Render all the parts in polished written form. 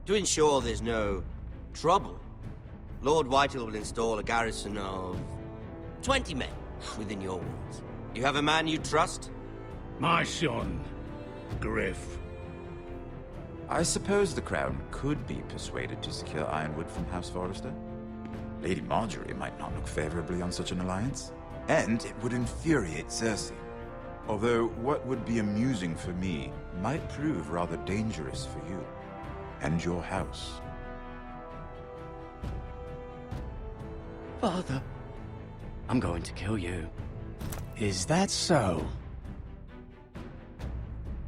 To ensure there's no trouble, Lord Whitehill will install a garrison of 20 men within your walls. You have a man you trust? My son, Griff. I suppose the Crown could be persuaded to secure Ironwood from House Forrester. Lady Marjorie might not look favorably on such an alliance. And it would infuriate Cersei. Although what would be amusing for me might prove rather dangerous for you and your house. Father, I'm going to kill you. Is that so?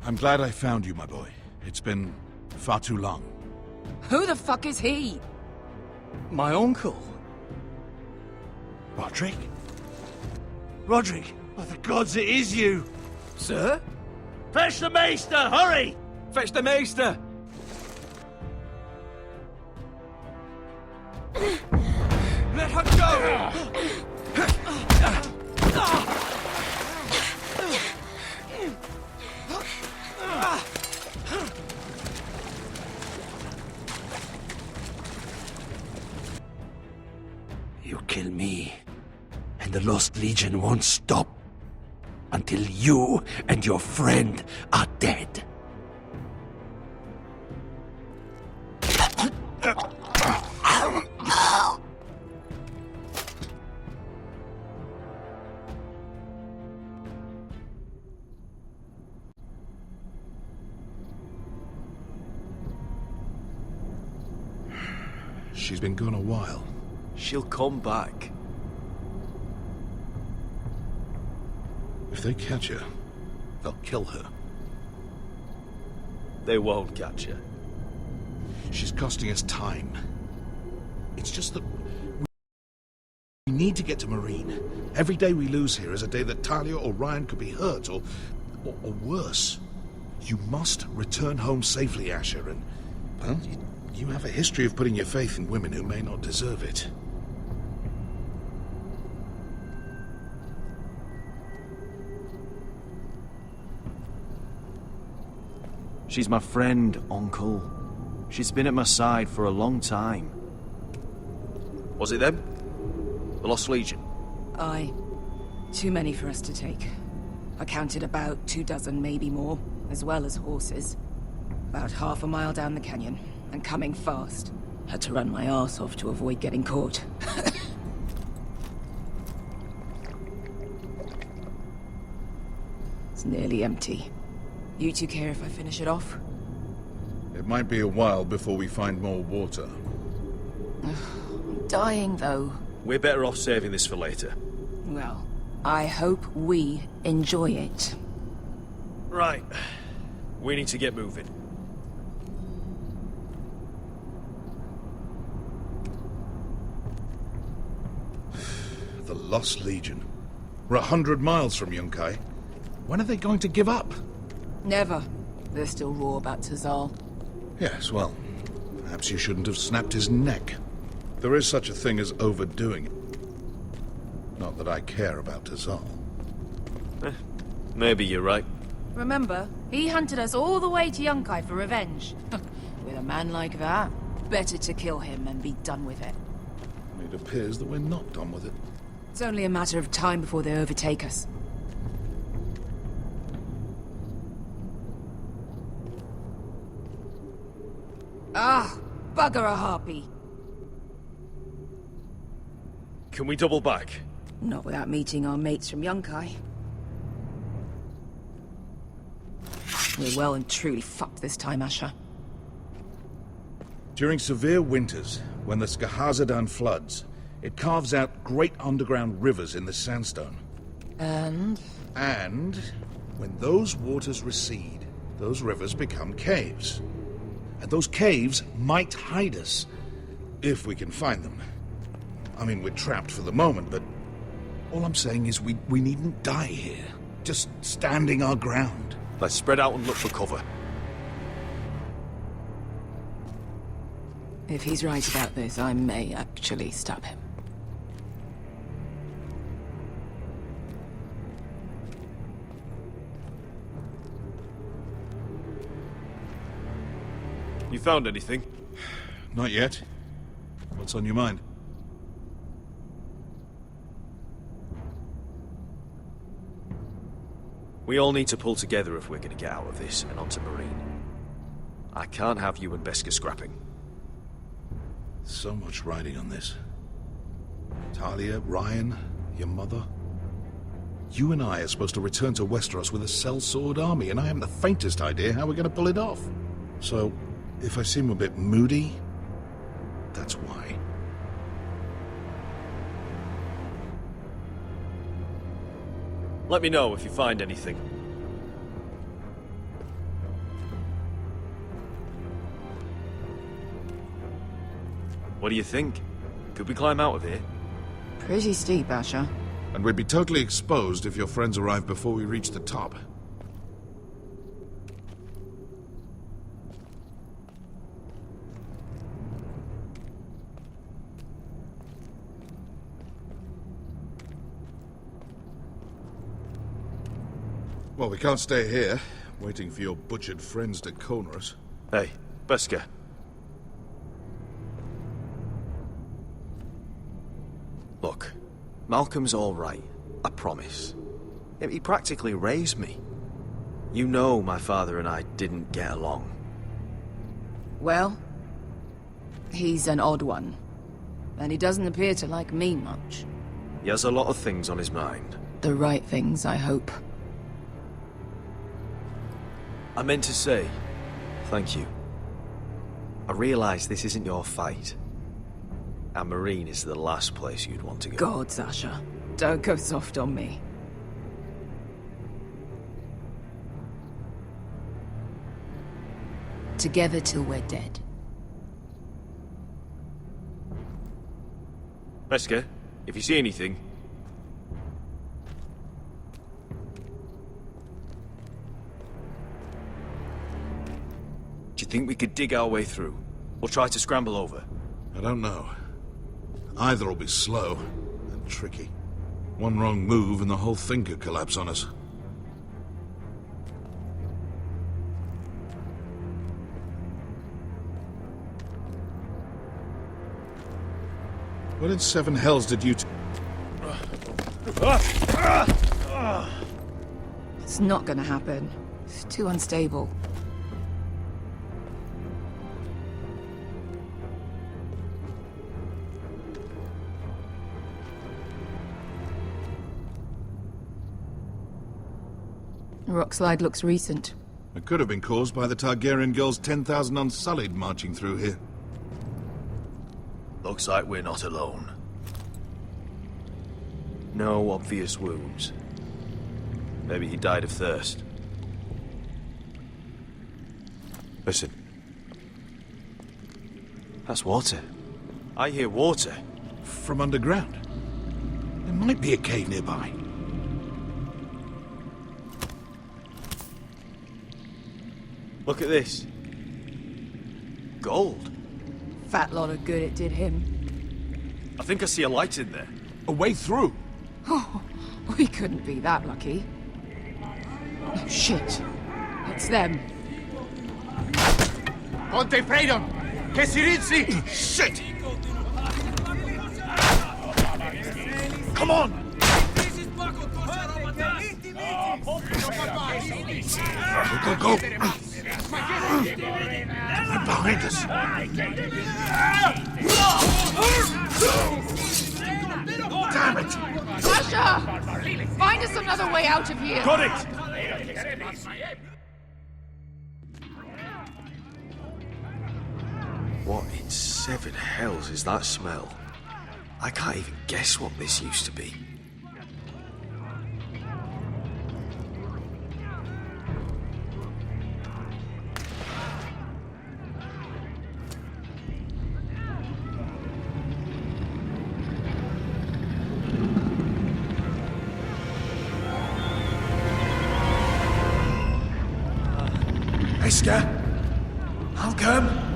I'm glad I found you, my boy. It's been far too long. Who the fuck is he? My uncle. Roderick? Roderick! By the gods, it is you! Sir? Fetch the Maester, hurry! Fetch the Maester! Let her go! You kill me, and the Lost Legion won't stop until you and your friend are dead. She's been gone a while. She'll come back. If they catch her, they'll kill her. They won't catch her. She's costing us time. It's just that we need to get to Marine. Every day we lose here is a day that Talia or Ryan could be hurt, or worse. You must return home safely, Asher, and, well, you have a history of putting your faith in women who may not deserve it. She's my friend, Uncle. She's been at my side for a long time. Was it them? The Lost Legion? Aye. Too many for us to take. I counted about 24, maybe more, as well as horses. About half a mile down the canyon, and coming fast. Had to run my arse off to avoid getting caught. It's nearly empty. You two care if I finish it off? It might be a while before we find more water. I'm dying, though. We're better off saving this for later. Well, I hope we enjoy it. Right. We need to get moving. The Lost Legion. We're 100 miles from Yunkai. When are they going to give up? Never. They're still raw about Tazal. Yes, well, perhaps you shouldn't have snapped his neck. There is such a thing as overdoing it. Not that I care about Tazal. Maybe you're right. Remember, he hunted us all the way to Yunkai for revenge. With a man like that, better to kill him and be done with it. It appears that we're not done with it. It's only a matter of time before they overtake us. Ah, bugger a harpy. Can we double back? Not without meeting our mates from Yunkai. We're well and truly fucked this time, Asher. During severe winters, when the Skahazadan floods, it carves out great underground rivers in the sandstone. And when those waters recede, those rivers become caves. And those caves might hide us, if we can find them. I mean, we're trapped for the moment, but all I'm saying is we needn't die here. Just standing our ground. Let's spread out and look for cover. if he's right about this, I may actually stop him. You found anything? Not yet. What's on your mind? We all need to pull together if we're going to get out of this and onto Marine. I can't have you and Beskar scrapping. So much riding on this. Talia, Ryan, your mother. You and I are supposed to return to Westeros with a sellsword army, and I haven't the faintest idea how we're going to pull it off. So, if I seem a bit moody, that's why. Let me know if you find anything. What do you think? Could we climb out of here? Pretty steep, Asher. And we'd be totally exposed if your friends arrived before we reached the top. Well, we can't stay here, waiting for your butchered friends to corner us. Hey, Beskar. Look, Malcolm's all right, I promise. He practically raised me. You know my father and I didn't get along. Well, he's an odd one. And he doesn't appear to like me much. He has a lot of things on his mind. The right things, I hope. I meant to say, thank you. I realize this isn't your fight. And Marine is the last place you'd want to go. God, Sasha. Don't go soft on me. Together till we're dead. Beskar, if you see anything... Do you think we could dig our way through? Or try to scramble over? I don't know. Either will be slow and tricky. One wrong move and the whole thing could collapse on us. What in seven hells did you It's not gonna happen. It's too unstable. The rockslide looks recent. It could have been caused by the Targaryen girls 10,000 unsullied marching through here. Looks like we're not alone. No obvious wounds. Maybe he died of thirst. Listen. That's water. I hear water. From underground. There might be a cave nearby. Look at this. Gold. Fat lot of good it did him. I think I see a light in there. A way through. Oh, we couldn't be that lucky. Oh, shit. It's them. Ponte Freedom! Che si rizzi! Shit! Come on! Go, go, go! They're behind us. Damn it! Sasha! Find us another way out of here! Got it! What in seven hells is that smell? I can't even guess what this used to be. Beskar? Malcolm?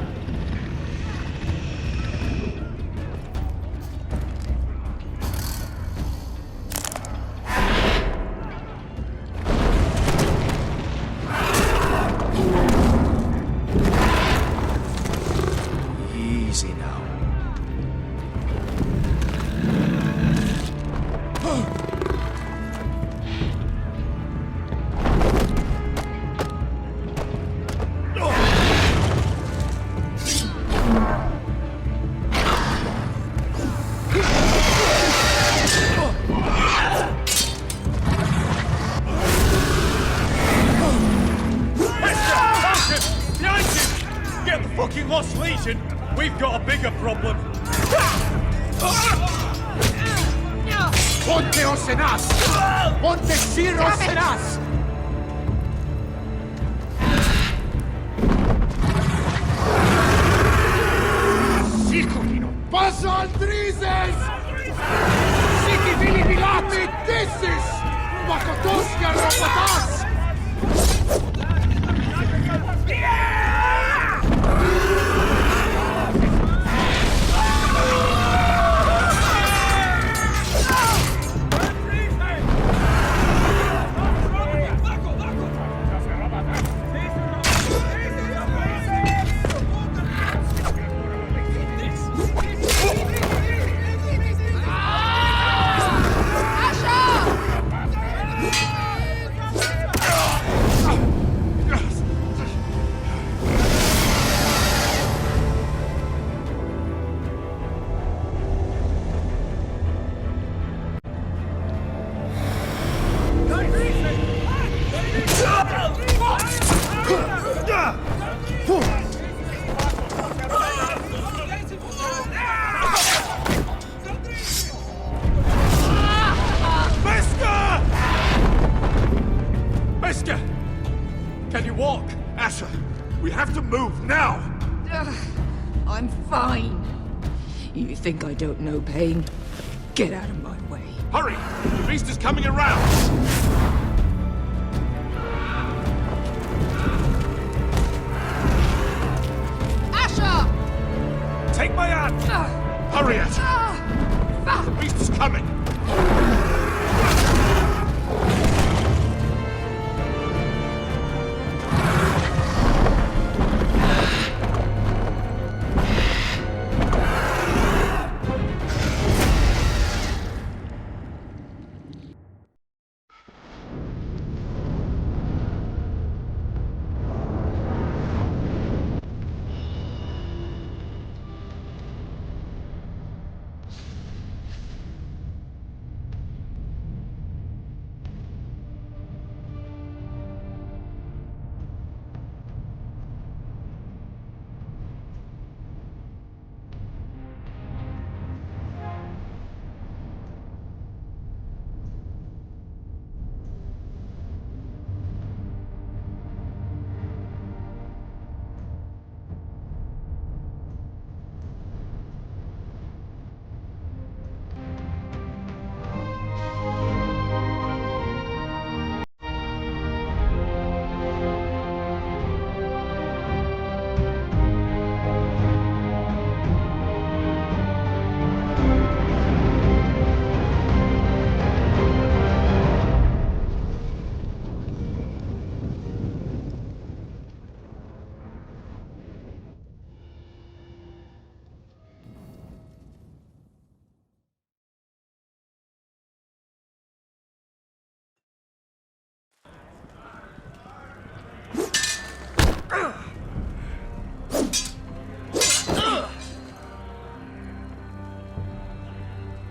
fucking Lost Legion? We've got a bigger problem. Ponteos en us! Pontesiros en us! Sikulino! Paso Aldrizes! Siki Vili Vilati! Dissis! Makotoska Robotas! Can you walk? Asher, we have to move now! I'm fine. You think I don't know pain? Get out of my way. Hurry! The beast is coming around! Asher! Take my hand! Hurry, Asher! The beast is coming!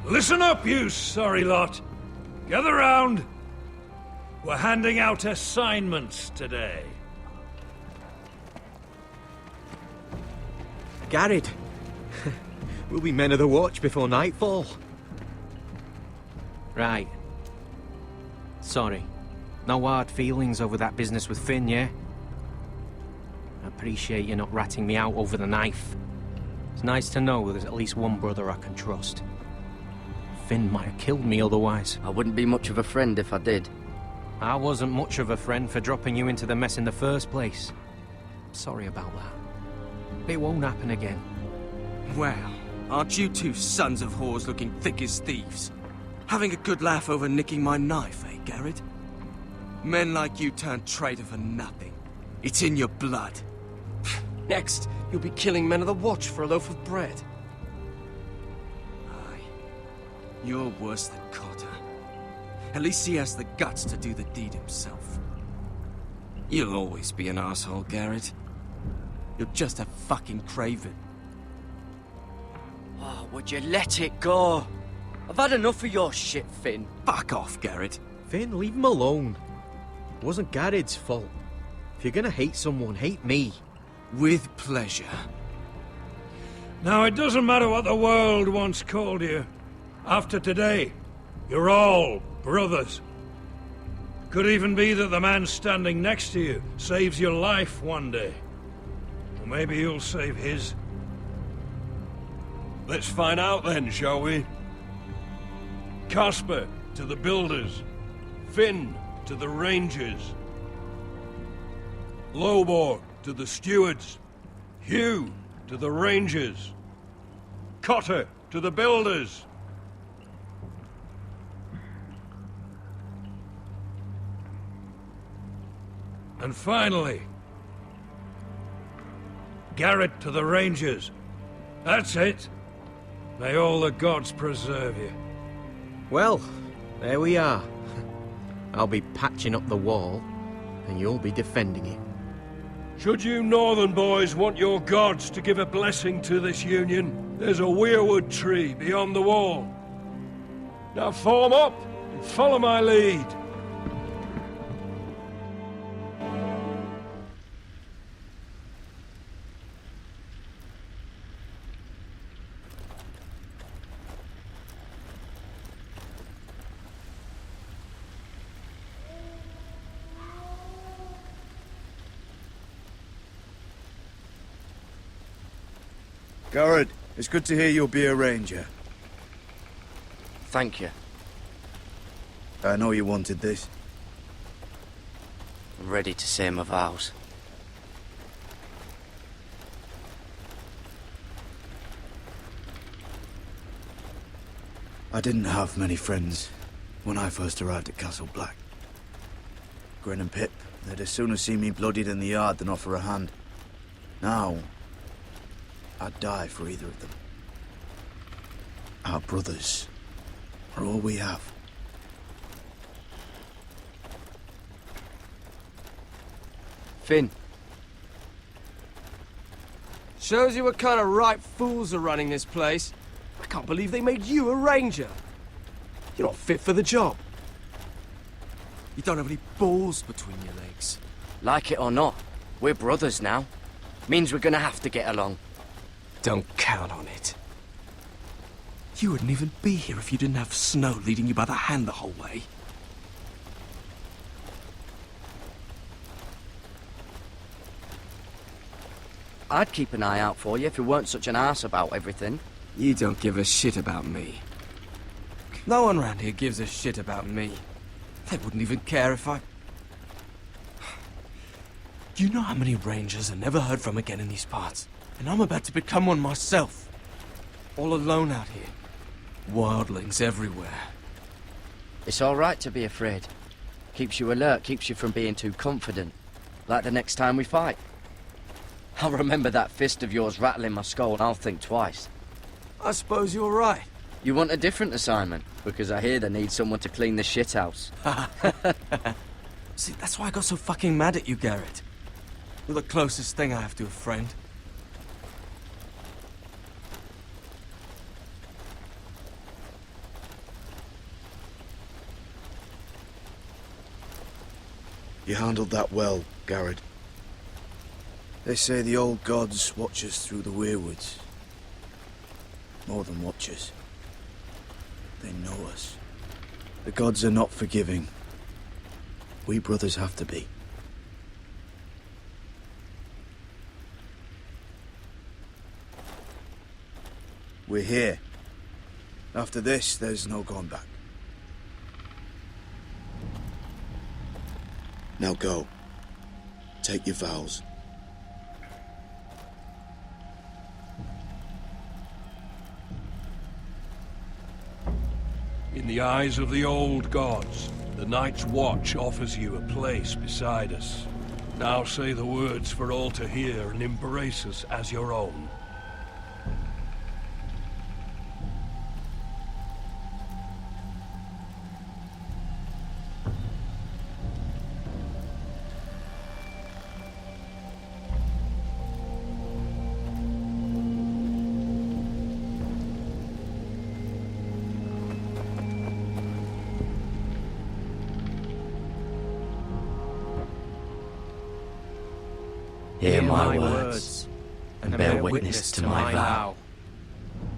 Listen up, you sorry lot. Gather round. We're handing out assignments today. Garrett. We'll be men of the watch before nightfall. Right. Sorry. No hard feelings over that business with Finn, yeah? I appreciate you not ratting me out over the knife. It's nice to know there's at least one brother I can trust. Finn might have killed me otherwise. I wouldn't be much of a friend if I did. I wasn't much of a friend for dropping you into the mess in the first place. Sorry about that. It won't happen again. Well, aren't you two sons of whores looking thick as thieves? Having a good laugh over nicking my knife, eh, Garrett? Men like you turn traitor for nothing. It's in your blood. Next, you'll be killing men of the watch for a loaf of bread. You're worse than Cotter. At least he has the guts to do the deed himself. You'll always be an asshole, Garrett. You're just a fucking craven. Oh, would you let it go? I've had enough of your shit, Finn. Fuck off, Garrett. Finn, leave him alone. It wasn't Garrett's fault. If you're gonna hate someone, hate me. With pleasure. Now, it doesn't matter what the world once called you. After today, you're all brothers. Could even be that the man standing next to you saves your life one day. Or maybe you'll save his. Let's find out then, shall we? Casper to the builders. Finn to the rangers. Lobor to the stewards. Hugh to the rangers. Cotter to the builders. And finally, Garrett to the rangers. That's it. May all the gods preserve you. Well, there we are. I'll be patching up the wall, and you'll be defending it. Should you northern boys want your gods to give a blessing to this union, there's a weirwood tree beyond the wall. Now form up and follow my lead. Garrett, it's good to hear you'll be a ranger. Thank you. I know you wanted this. I'm ready to say my vows. I didn't have many friends when I first arrived at Castle Black. Grin and Pip, they'd as soon have seen me bloodied in the yard than offer a hand. Now, I'd die for either of them. Our brothers are all we have. Finn. Shows you what kind of ripe fools are running this place. I can't believe they made you a ranger. You're not fit for the job. You don't have any balls between your legs. Like it or not, we're brothers now. Means we're gonna have to get along. Don't count on it. You wouldn't even be here if you didn't have Snow leading you by the hand the whole way. I'd keep an eye out for you if you weren't such an arse about everything. You don't give a shit about me. No one around here gives a shit about me. They wouldn't even care if I... Do you know how many rangers are never heard from again in these parts? And I'm about to become one myself. All alone out here. Wildlings everywhere. It's all right to be afraid. Keeps you alert, keeps you from being too confident. Like the next time we fight. I'll remember that fist of yours rattling my skull and I'll think twice. I suppose you're right. You want a different assignment? Because I hear they need someone to clean the shithouse. See, that's why I got so fucking mad at you, Garrett. You're the closest thing I have to a friend. You handled that well, Garrett. They say the old gods watch us through the weirwoods. More than watch us. They know us. The gods are not forgiving. We brothers have to be. We're here. After this, there's no going back. Now go. Take your vows. In the eyes of the old gods, the Night's Watch offers you a place beside us. Now say the words for all to hear and embrace us as your own. Hear my words, and bear witness to my vow.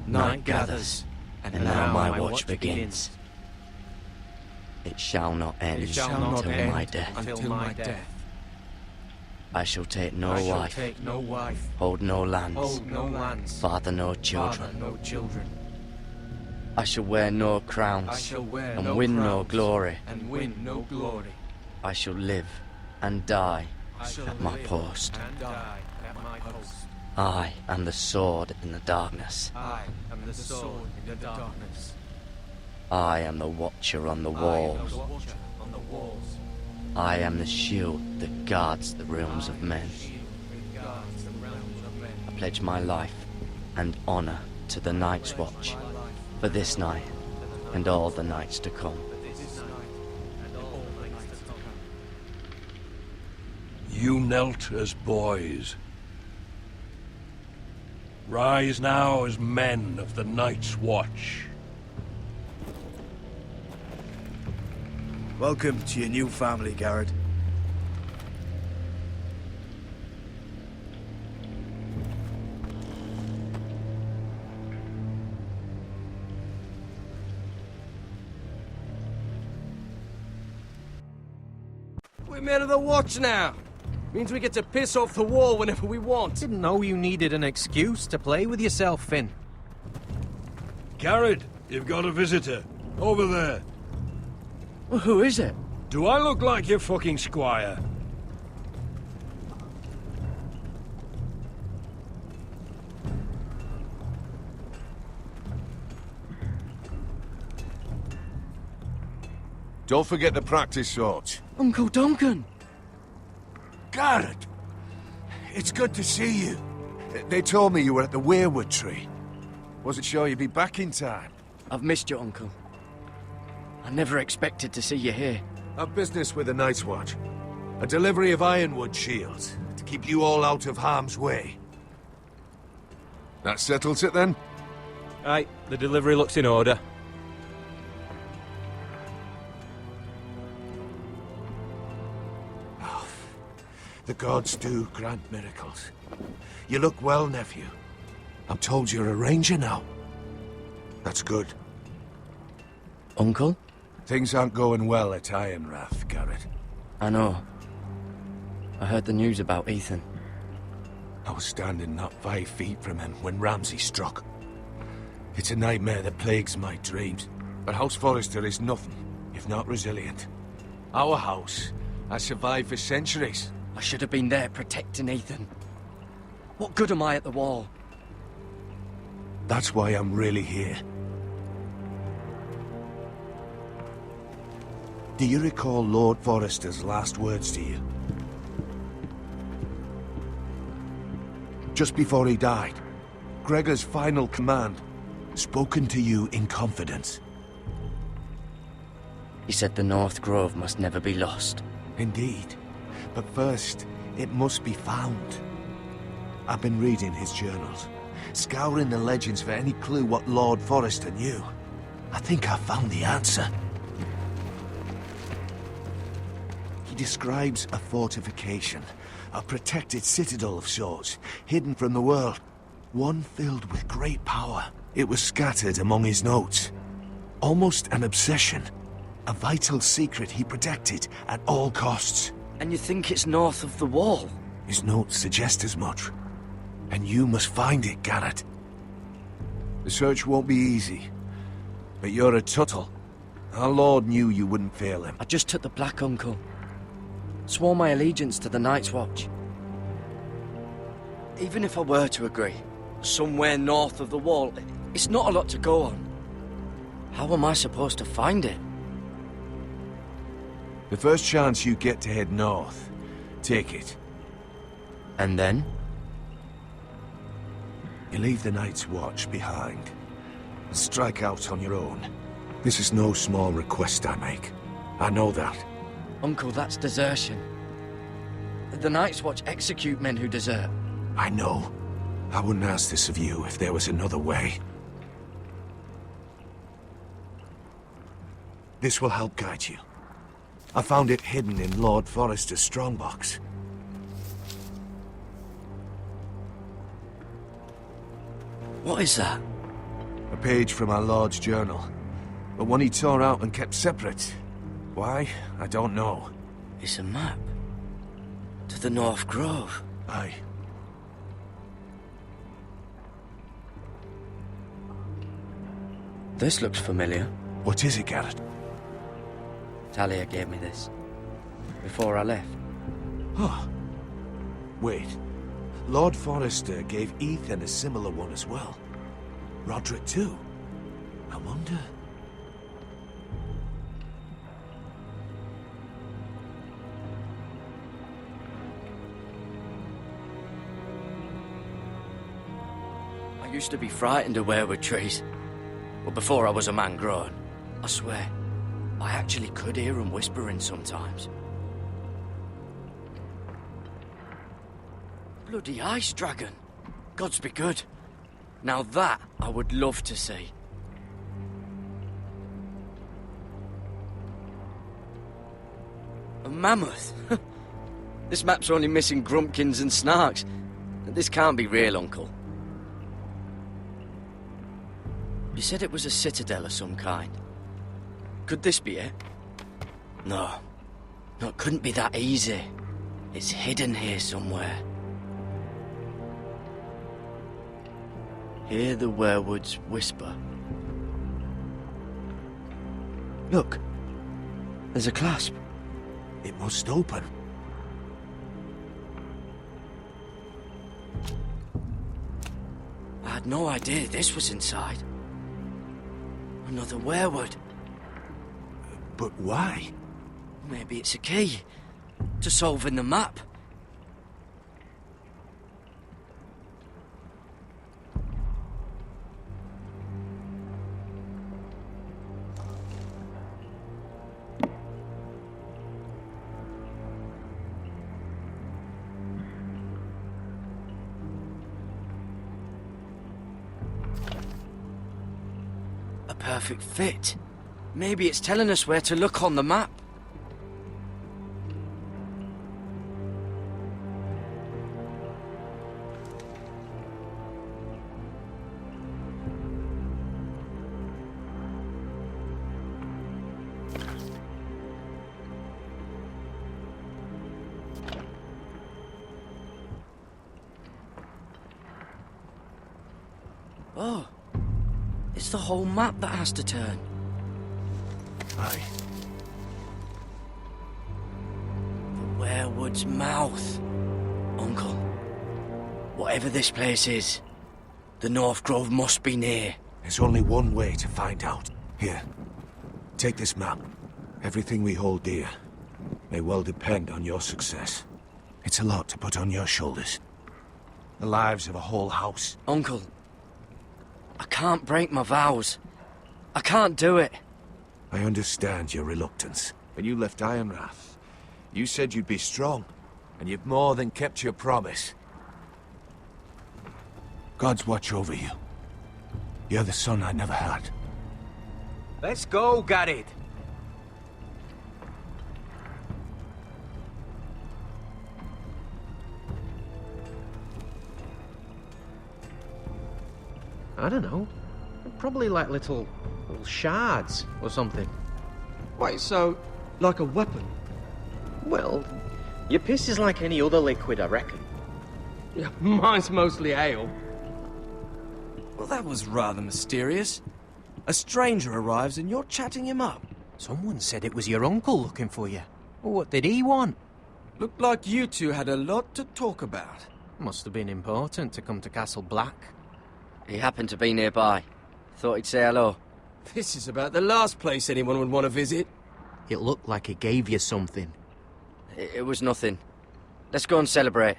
Night gathers, and now my watch begins. It shall not end until my death. I shall take no wife, hold no lands, father no children. I shall wear no crowns, and win no glory. I shall live and die at my post. I am the sword in the darkness. I am the watcher on the walls. I am the shield that guards the realms of men. I pledge my life and honor to the Night's Watch for this night and all the nights to come. You knelt as boys. Rise now as men of the Night's Watch. Welcome to your new family, Garrett. We're men of the watch now. Means we get to piss off the wall whenever we want. Didn't know you needed an excuse to play with yourself, Finn. Garrett, you've got a visitor. Over there. Well, who is it? Do I look like your fucking squire? Don't forget the practice swords. Uncle Duncan! Garrett! It's good to see you. They told me you were at the Weirwood tree. Wasn't sure you'd be back in time. I've missed you, Uncle. I never expected to see you here. I've business with the Night's Watch. A delivery of ironwood shields, to keep you all out of harm's way. That settles it then? Aye, the delivery looks in order. The gods do grant miracles. You look well, nephew. I'm told you're a ranger now. That's good. Uncle? Things aren't going well at Ironrath, Garrett. I know. I heard the news about Ethan. I was standing not 5 feet from him when Ramsay struck. It's a nightmare that plagues my dreams, but House Forrester is nothing if not resilient. Our house has survived for centuries. I should have been there protecting Ethan. What good am I at the wall? That's why I'm really here. Do you recall Lord Forrester's last words to you? Just before he died, Gregor's final command, spoken to you in confidence. He said the North Grove must never be lost. Indeed. But first, it must be found. I've been reading his journals, scouring the legends for any clue what Lord Forrester knew. I think I found the answer. He describes a fortification, a protected citadel of sorts, hidden from the world. One filled with great power. It was scattered among his notes. Almost an obsession. A vital secret he protected at all costs. And you think it's north of the wall? His notes suggest as much. And you must find it, Garrett. The search won't be easy. But you're a Tuttle. Our Lord knew you wouldn't fail him. I just took the black, Uncle. Swore my allegiance to the Night's Watch. Even if I were to agree, somewhere north of the wall, it's not a lot to go on. How am I supposed to find it? The first chance you get to head north, take it. And then? You leave the Night's Watch behind. And strike out on your own. This is no small request I make. I know that. Uncle, that's desertion. The Night's Watch execute men who desert. I know. I wouldn't ask this of you if there was another way. This will help guide you. I found it hidden in Lord Forrester's strongbox. What is that? A page from our Lord's journal. But one he tore out and kept separate. Why? I don't know. It's a map. To the North Grove. Aye. This looks familiar. What is it, Garrett? Talia gave me this. Before I left. Oh. Wait. Lord Forrester gave Ethan a similar one as well. Roderick too. I wonder... I used to be frightened of weirwood trees. But before I was a man grown, I swear, I actually could hear them whispering sometimes. Bloody ice dragon. Gods be good. Now that I would love to see. A mammoth. This map's only missing grumpkins and snarks. This can't be real, Uncle. You said it was a citadel of some kind. Could this be it? No. No, it couldn't be that easy. It's hidden here somewhere. Hear the werewoods whisper. Look. There's a clasp. It must open. I had no idea this was inside. Another werewood. But why? Maybe it's a key to solving the map. A perfect fit. Maybe it's telling us where to look on the map. Oh, it's the whole map that has to turn. Aye. The werewood's mouth. Uncle, whatever this place is, the North Grove must be near. There's only one way to find out. Here, take this map. Everything we hold dear may well depend on your success. It's a lot to put on your shoulders. The lives of a whole house. Uncle, I can't break my vows. I can't do it. I understand your reluctance. When you left Ironrath, you said you'd be strong, and you've more than kept your promise. God's watch over you. You're the son I never had. Let's go, Garrett. I don't know. Probably like little shards or something. Wait, so, like a weapon? Well, your piss is like any other liquid, I reckon. Yeah, mine's mostly ale. Well, that was rather mysterious. A stranger arrives and you're chatting him up. Someone said it was your uncle looking for you. What did he want? Looked like you two had a lot to talk about. Must have been important to come to Castle Black. He happened to be nearby. Thought he'd say hello. This is about the last place anyone would want to visit. It looked like he gave you something. It was nothing. Let's go and celebrate.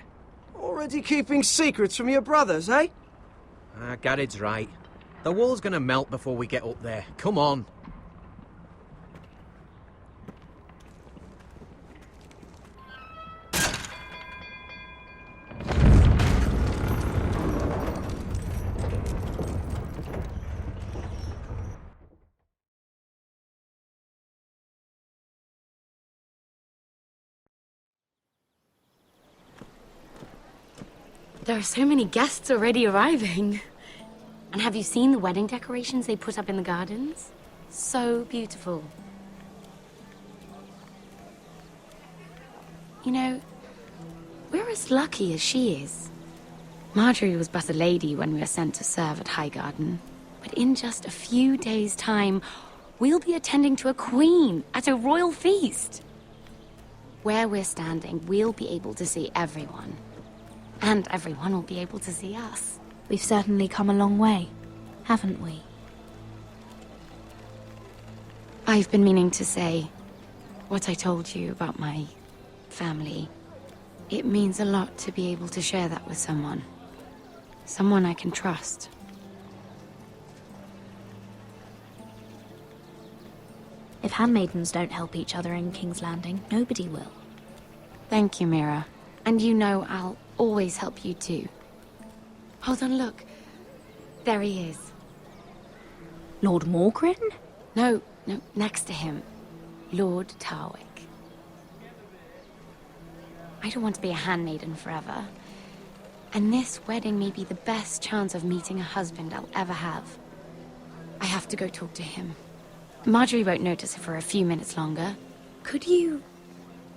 Already keeping secrets from your brothers, eh? Garrett's right. The wall's gonna melt before we get up there. Come on. There are so many guests already arriving. And have you seen the wedding decorations they put up in the gardens? So beautiful. You know, we're as lucky as she is. Marjorie was but a lady when we were sent to serve at Highgarden. But in just a few days' time, we'll be attending to a queen at a royal feast. Where we're standing, we'll be able to see everyone. And everyone will be able to see us. We've certainly come a long way, haven't we? I've been meaning to say what I told you about my family. It means a lot to be able to share that with someone. Someone I can trust. If handmaidens don't help each other in King's Landing, nobody will. Thank you, Mira. And you know I'll always help you too. Hold on, look. There he is. Lord Morgrin? No, next to him. Lord Tarwick. I don't want to be a handmaiden forever. And this wedding may be the best chance of meeting a husband I'll ever have. I have to go talk to him. Marjorie won't notice it for a few minutes longer. Could you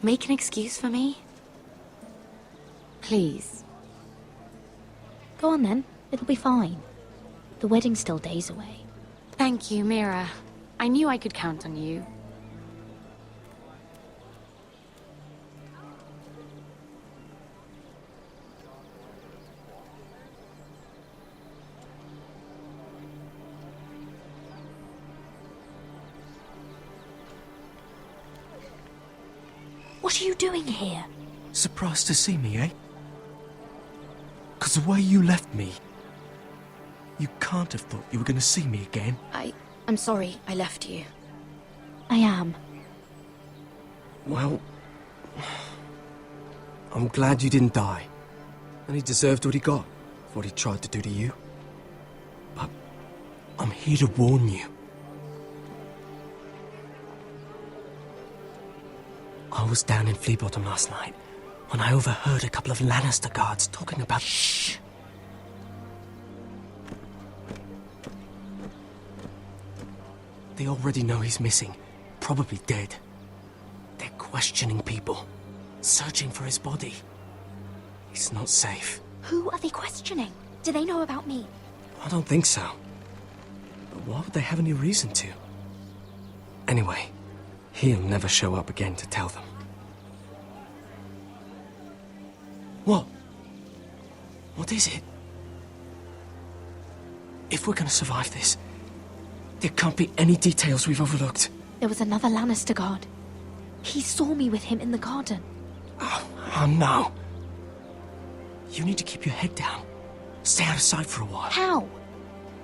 make an excuse for me? Please. Go on then. It'll be fine. The wedding's still days away. Thank you, Mira. I knew I could count on you. What are you doing here? Surprised to see me, eh? 'Cause the way you left me, you can't have thought you were gonna see me again. I'm sorry I left you. I am. Well, I'm glad you didn't die. And he deserved what he got for what he tried to do to you. But I'm here to warn you. I was down in Flea Bottom last night when I overheard a couple of Lannister guards talking about... Shh! They already know he's missing, probably dead. They're questioning people, searching for his body. He's not safe. Who are they questioning? Do they know about me? I don't think so. But why would they have any reason to? Anyway, he'll never show up again to tell them. What? What is it? If we're gonna survive this, there can't be any details we've overlooked. There was another Lannister guard. He saw me with him in the garden. Oh no. You need to keep your head down. Stay out of sight for a while. How?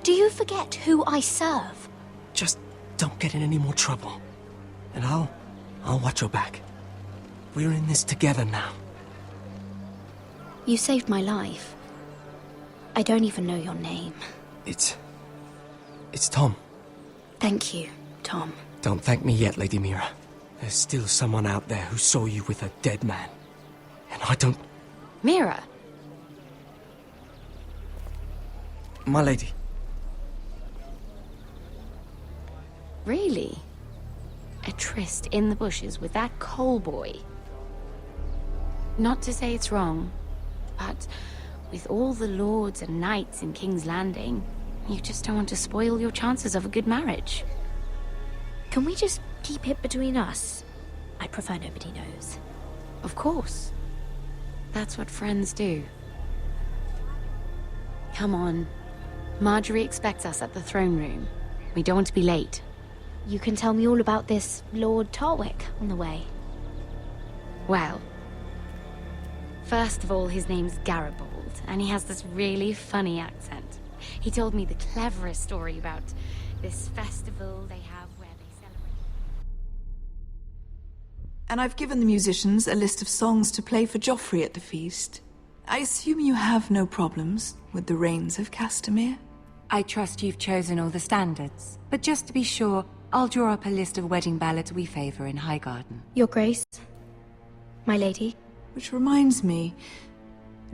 Do you forget who I serve? Just don't get in any more trouble. And I'll watch your back. We're in this together now. You saved my life. I don't even know your name. It's Tom. Thank you, Tom. Don't thank me yet, Lady Mira. There's still someone out there who saw you with a dead man. And I don't... Mira! My lady. Really? A tryst in the bushes with that coal boy? Not to say it's wrong, but with all the lords and knights in King's Landing, you just don't want to spoil your chances of a good marriage. Can we just keep it between us? I prefer nobody knows. Of course. That's what friends do. Come on. Marjorie expects us at the throne room. We don't want to be late. You can tell me all about this Lord Tarwick on the way. Well, first of all, his name's Garibald, and he has this really funny accent. He told me the cleverest story about this festival they have where they celebrate... And I've given the musicians a list of songs to play for Joffrey at the feast. I assume you have no problems with the Rains of Castamere? I trust you've chosen all the standards, but just to be sure, I'll draw up a list of wedding ballads we favor in Highgarden. Your Grace, my lady. Which reminds me,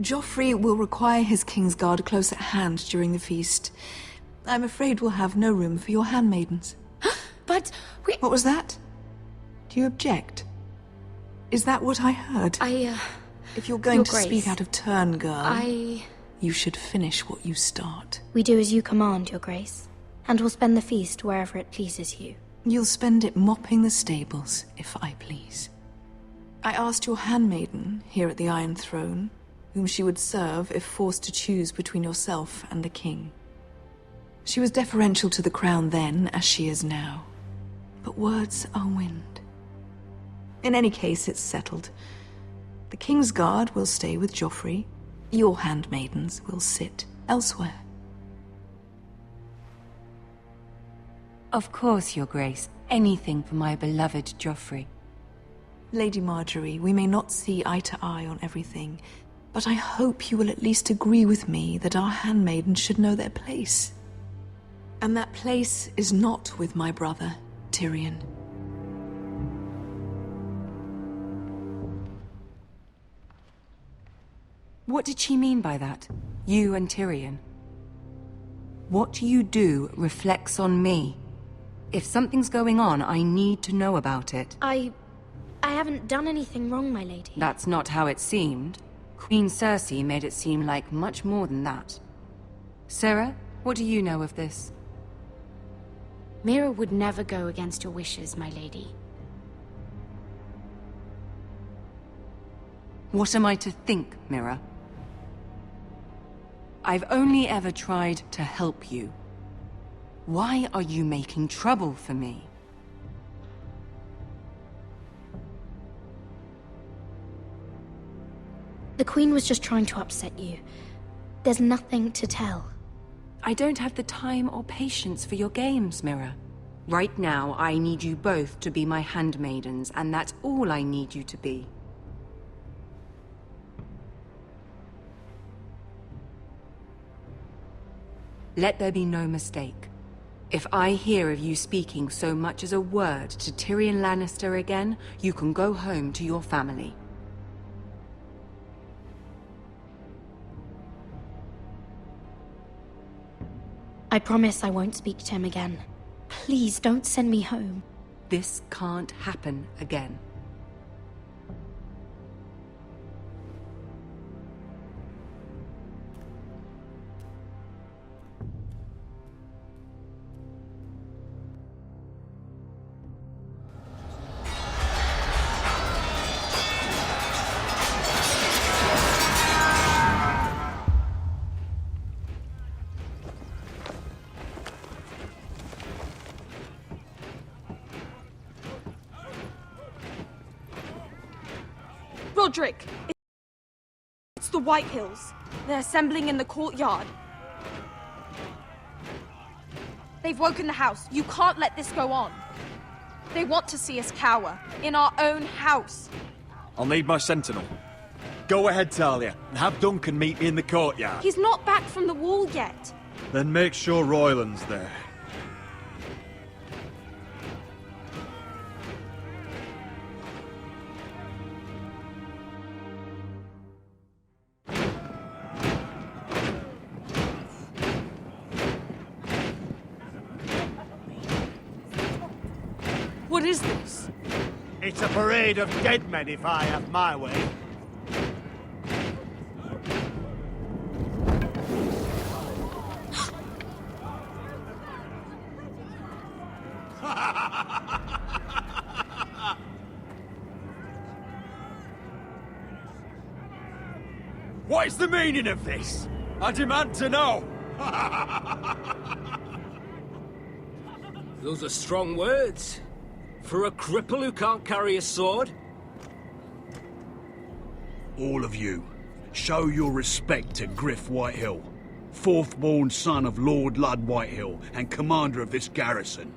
Joffrey will require his Kingsguard close at hand during the feast. I'm afraid we'll have no room for your handmaidens. But we... What was that? Do you object? Is that what I heard? If you're going Your to Grace, speak out of turn, girl, I... you should finish what you start. We do as you command, Your Grace, and we'll spend the feast wherever it pleases you. You'll spend it mopping the stables, if I please. I asked your handmaiden here at the Iron Throne whom she would serve if forced to choose between yourself and the king. She was deferential to the crown then, as she is now. But words are wind. In any case, it's settled. The King's Guard will stay with Joffrey. Your handmaidens will sit elsewhere. Of course, Your Grace. Anything for my beloved Joffrey. Lady Marjorie, we may not see eye to eye on everything, but I hope you will at least agree with me that our handmaidens should know their place. And that place is not with my brother, Tyrion. What did she mean by that? You and Tyrion? What you do reflects on me. If something's going on, I need to know about it. I haven't done anything wrong, my lady. That's not how it seemed. Queen Cersei made it seem like much more than that. Sarah, what do you know of this? Mira would never go against your wishes, my lady. What am I to think, Mira? I've only ever tried to help you. Why are you making trouble for me? The Queen was just trying to upset you. There's nothing to tell. I don't have the time or patience for your games, Mira. Right now, I need you both to be my handmaidens, and that's all I need you to be. Let there be no mistake. If I hear of you speaking so much as a word to Tyrion Lannister again, you can go home to your family. I promise I won't speak to him again. Please don't send me home. This can't happen again. Roderick! It's the White Hills. They're assembling in the courtyard. They've woken the house. You can't let this go on. They want to see us cower. In our own house. I'll need my sentinel. Go ahead, Talia, and have Duncan meet me in the courtyard. He's not back from the wall yet. Then make sure Royland's there. What is this? It's a parade of dead men if I have my way. What is the meaning of this? I demand to know! Those are strong words. For a cripple who can't carry a sword? All of you, show your respect to Griff Whitehill, fourth-born son of Lord Ludd Whitehill and commander of this garrison.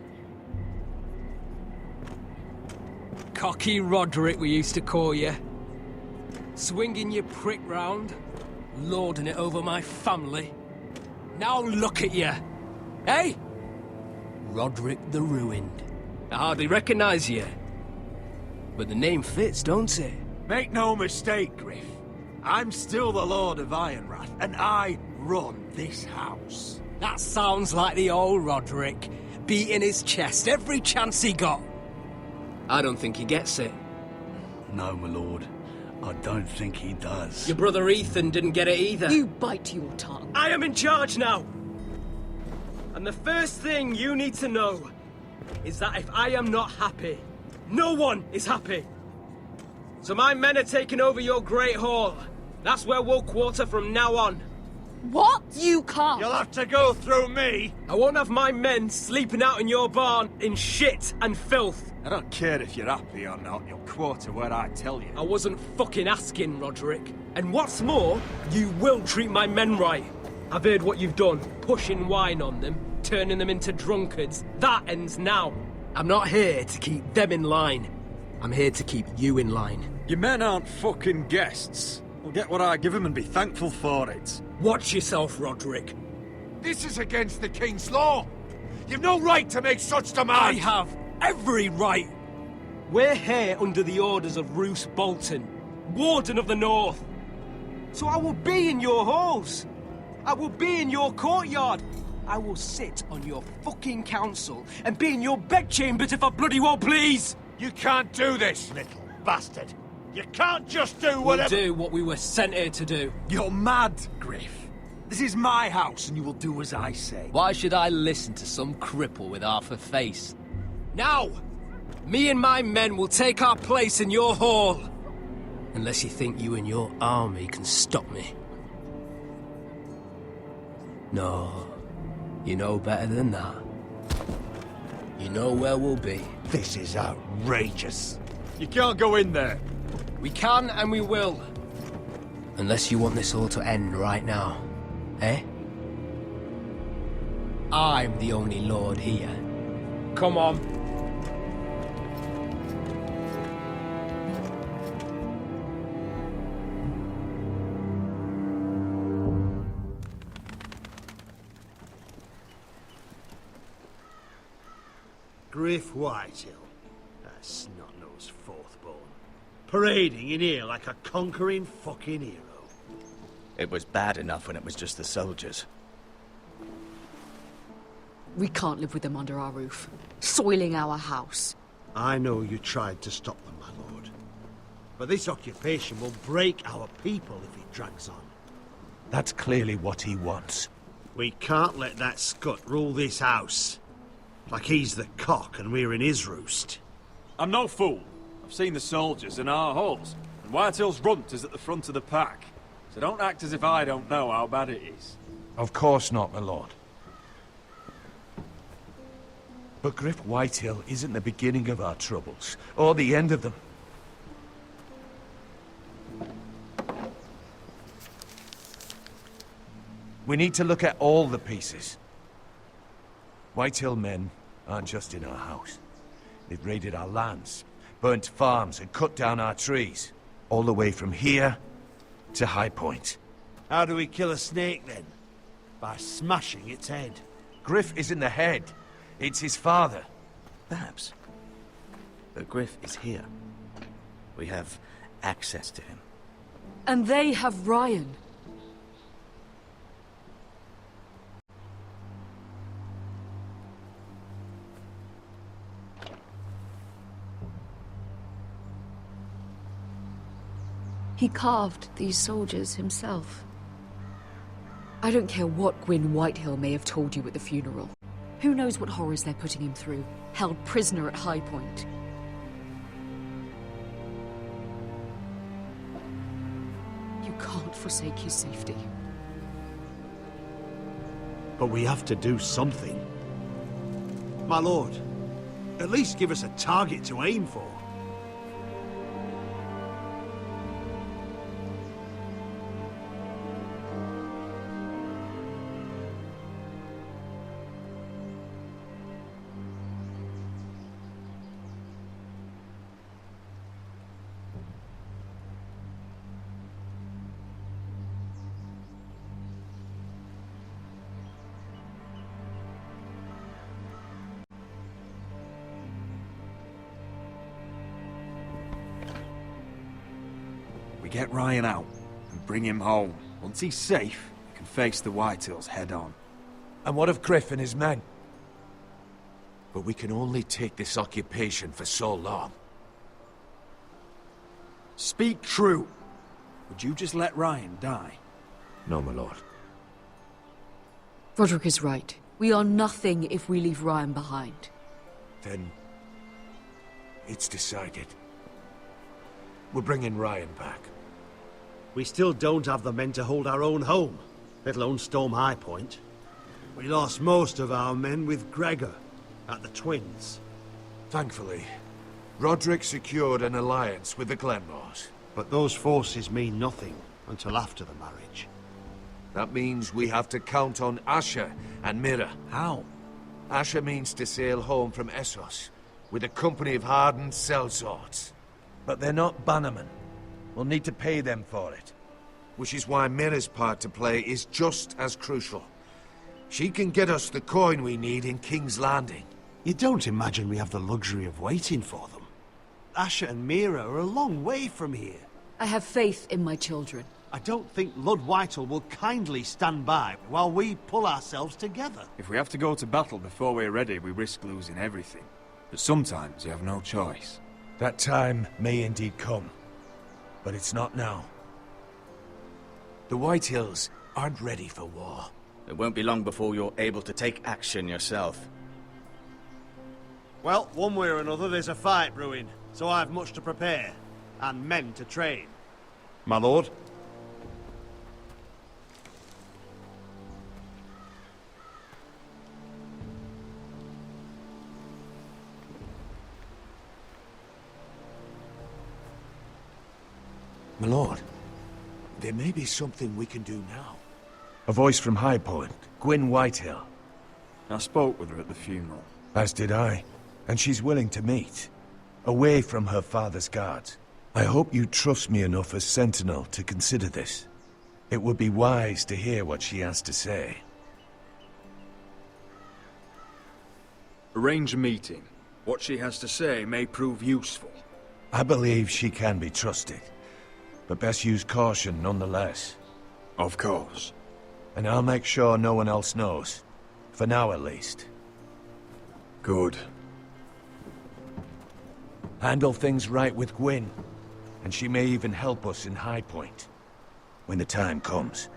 Cocky Roderick, we used to call you. Swinging your prick round, lording it over my family. Now look at you! Hey? Roderick the Ruined. I hardly recognize you. But the name fits, don't it? Make no mistake, Griff. I'm still the Lord of Ironrath, and I run this house. That sounds like the old Roderick, beating his chest every chance he got. I don't think he gets it. No, my lord. I don't think he does. Your brother Ethan didn't get it either. You bite your tongue. I am in charge now! And the first thing you need to know is that if I am not happy, no one is happy. So my men are taking over your Great Hall. That's where we'll quarter from now on. What? You can't. You'll have to go through me. I won't have my men sleeping out in your barn in shit and filth. I don't care if you're happy or not, you'll quarter where I tell you. I wasn't fucking asking, Roderick. And what's more, you will treat my men right. I've heard what you've done, pushing wine on them, turning them into drunkards. That ends now. I'm not here to keep them in line. I'm here to keep you in line. Your men aren't fucking guests. They'll get what I give them and be thankful for it. Watch yourself, Roderick. This is against the King's law. You've no right to make such demands. I have every right. We're here under the orders of Roose Bolton, Warden of the North. So I will be in your halls. I will be in your courtyard. I will sit on your fucking council and be in your bedchambers if I bloody well please. You can't do this, little bastard. You can't just do whatever... We'll do what we were sent here to do. You're mad, Griff. This is my house and you will do as I say. Why should I listen to some cripple with half a face? Now! Me and my men will take our place in your hall. Unless you think you and your army can stop me. No. You know better than that. You know where we'll be. This is outrageous. You can't go in there. We can and we will. Unless you want this all to end right now. Eh? I'm the only lord here. Come on. Griff Whitehill. That snot-nosed fourth-born. Parading in here like a conquering fucking hero. It was bad enough when it was just the soldiers. We can't live with them under our roof, soiling our house. I know you tried to stop them, my lord. But this occupation will break our people if it drags on. That's clearly what he wants. We can't let that scut rule this house. Like he's the cock and we're in his roost. I'm no fool. I've seen the soldiers in our halls, and Whitehill's runt is at the front of the pack. So don't act as if I don't know how bad it is. Of course not, my lord. But Griff Whitehill isn't the beginning of our troubles, or the end of them. We need to look at all the pieces. Whitehill men aren't just in our house. They've raided our lands, burnt farms and cut down our trees. All the way from here to High Point. How do we kill a snake then? By smashing its head. Griff isn't the head. It's his father. Perhaps. But Griff is here. We have access to him. And they have Ryan. He carved these soldiers himself. I don't care what Gwyn Whitehill may have told you at the funeral. Who knows what horrors they're putting him through, held prisoner at High Point. You can't forsake his safety. But we have to do something. My lord, at least give us a target to aim for. We get Ryan out and bring him home. Once he's safe, we can face the Whitehills head on. And what of Griff and his men? But we can only take this occupation for so long. Speak true. Would you just let Ryan die? No, my lord. Roderick is right. We are nothing if we leave Ryan behind. Then... it's decided. We're bringing Ryan back. We still don't have the men to hold our own home, let alone storm High Point. We lost most of our men with Gregor at the Twins. Thankfully, Roderick secured an alliance with the Glenmores. But those forces mean nothing until after the marriage. That means we have to count on Asher and Mira. How? Asher means to sail home from Essos with a company of hardened sellswords. But they're not bannermen. We'll need to pay them for it. Which is why Mira's part to play is just as crucial. She can get us the coin we need in King's Landing. You don't imagine we have the luxury of waiting for them? Asher and Mira are a long way from here. I have faith in my children. I don't think Lord Whitehall will kindly stand by while we pull ourselves together. If we have to go to battle before we're ready, we risk losing everything. But sometimes you have no choice. That time may indeed come. But it's not now. The Whitehills aren't ready for war. It won't be long before you're able to take action yourself. Well, one way or another, there's a fight brewing, so I've much to prepare, and men to train. My lord? My lord, there may be something we can do now. A voice from High Point, Gwyn Whitehill. I spoke with her at the funeral. As did I. And she's willing to meet. Away from her father's guards. I hope you trust me enough as Sentinel to consider this. It would be wise to hear what she has to say. Arrange a meeting. What she has to say may prove useful. I believe she can be trusted. But best use caution nonetheless. Of course. And I'll make sure no one else knows. For now at least. Good. Handle things right with Gwyn. And she may even help us in High Point. When the time comes.